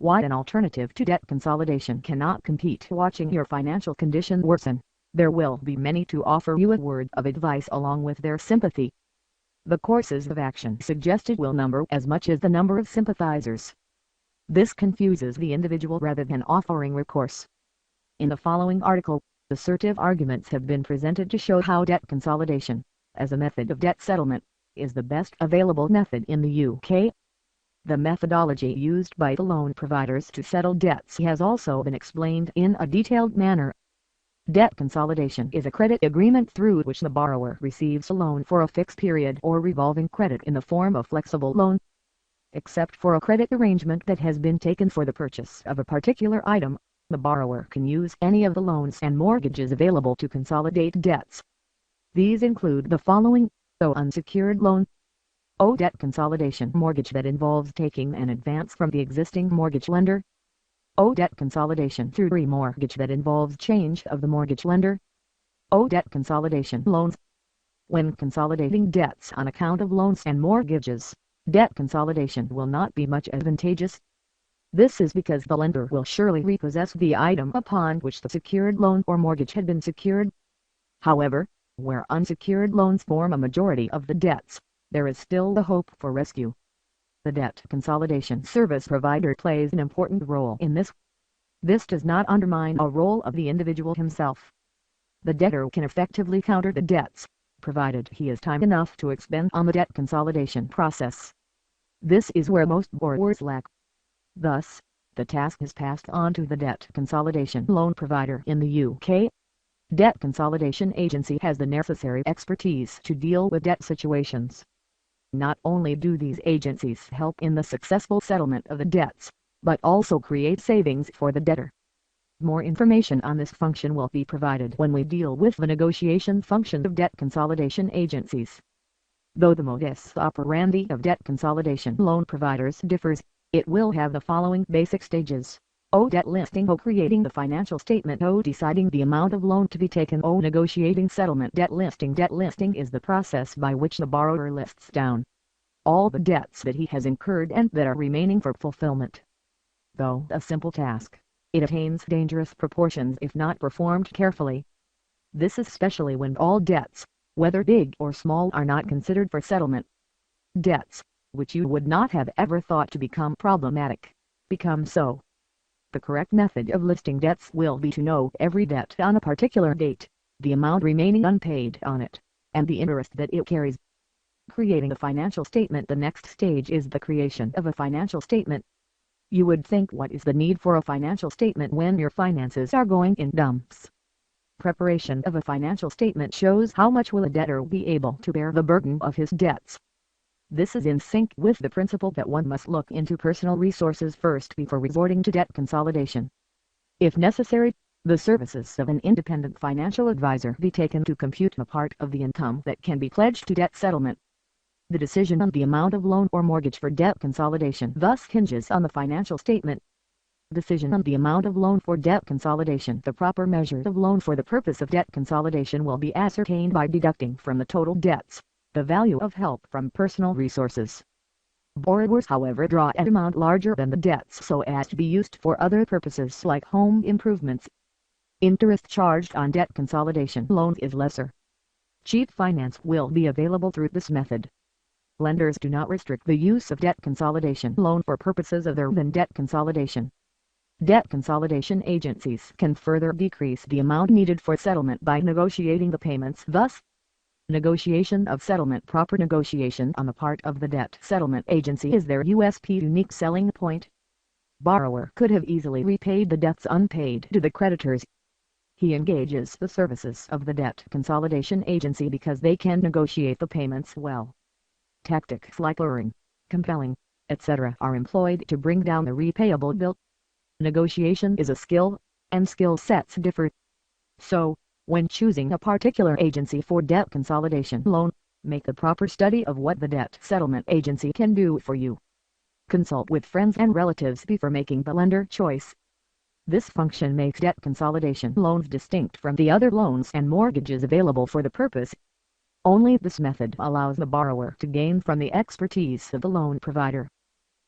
why an alternative to debt consolidation cannot compete. Watching your financial condition worsen, there will be many to offer you a word of advice along with their sympathy. The courses of action suggested will number as much as the number of sympathizers. This confuses the individual rather than offering recourse. In the following article, assertive arguments have been presented to show how debt consolidation, as a method of debt settlement, is the best available method in the UK. The methodology used by the loan providers to settle debts has also been explained in a detailed manner. Debt consolidation is a credit agreement through which the borrower receives a loan for a fixed period or revolving credit in the form of flexible loan. Except for a credit arrangement that has been taken for the purchase of a particular item, the borrower can use any of the loans and mortgages available to consolidate debts. These include the following: O unsecured loan, O debt consolidation mortgage that involves taking an advance from the existing mortgage lender, O debt consolidation through remortgage that involves change of the mortgage lender, O debt consolidation loans. When consolidating debts on account of loans and mortgages, debt consolidation will not be much advantageous. This is because the lender will surely repossess the item upon which the secured loan or mortgage had been secured. However, where unsecured loans form a majority of the debts, there is still the hope for rescue. The debt consolidation service provider plays an important role in this. This does not undermine a role of the individual himself. The debtor can effectively counter the debts, provided he has time enough to expend on the debt consolidation process. This is where most borrowers lack. Thus, the task is passed on to the debt consolidation loan provider in the UK. Debt Consolidation Agency has the necessary expertise to deal with debt situations. Not only do these agencies help in the successful settlement of the debts, but also create savings for the debtor. More information on this function will be provided when we deal with the negotiation function of debt consolidation agencies. Though the modus operandi of debt consolidation loan providers differs, it will have the following basic stages: O debt listing, O creating the financial statement, O deciding the amount of loan to be taken, O negotiating settlement. Debt listing is the process by which the borrower lists down all the debts that he has incurred and that are remaining for fulfillment. Though a simple task, it attains dangerous proportions if not performed carefully. This is especially when all debts, whether big or small, are not considered for settlement. Debts, which you would not have ever thought to become problematic, become so. The correct method of listing debts will be to know every debt on a particular date, the amount remaining unpaid on it, and the interest that it carries. Creating a financial statement. The next stage is the creation of a financial statement. You would think, what is the need for a financial statement when your finances are going in dumps? Preparation of a financial statement shows how much will a debtor be able to bear the burden of his debts. This is in sync with the principle that one must look into personal resources first before resorting to debt consolidation. If necessary, the services of an independent financial advisor be taken to compute a part of the income that can be pledged to debt settlement. The decision on the amount of loan or mortgage for debt consolidation thus hinges on the financial statement. Decision on the amount of loan for debt consolidation. The proper measure of loan for the purpose of debt consolidation will be ascertained by deducting from the total debts the value of help from personal resources. Borrowers, however, draw an amount larger than the debts so as to be used for other purposes like home improvements. Interest charged on debt consolidation loans is lesser. Cheap finance will be available through this method. Lenders do not restrict the use of debt consolidation loan for purposes other than debt consolidation. Debt consolidation agencies can further decrease the amount needed for settlement by negotiating the payments. Thus, negotiation of settlement. Proper negotiation on the part of the debt settlement agency is their USP, unique selling point. Borrower could have easily repaid the debts unpaid to the creditors. He engages the services of the debt consolidation agency because they can negotiate the payments well. Tactics like luring, compelling, etc. are employed to bring down the repayable bill. Negotiation is a skill, and skill sets differ. So, when choosing a particular agency for debt consolidation loan, make a proper study of what the debt settlement agency can do for you. Consult with friends and relatives before making the lender choice. This function makes debt consolidation loans distinct from the other loans and mortgages available for the purpose. Only this method allows the borrower to gain from the expertise of the loan provider.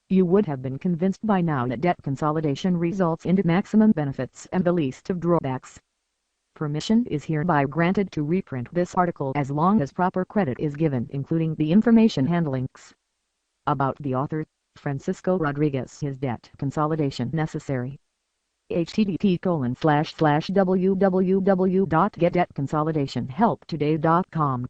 You would have been convinced by now that debt consolidation results in maximum benefits and the least of drawbacks. Permission is hereby granted to reprint this article as long as proper credit is given, including the information handlings. About the author, Francisco Rodriguez. His debt consolidation necessary. http://www.getdebtconsolidationhelptoday.com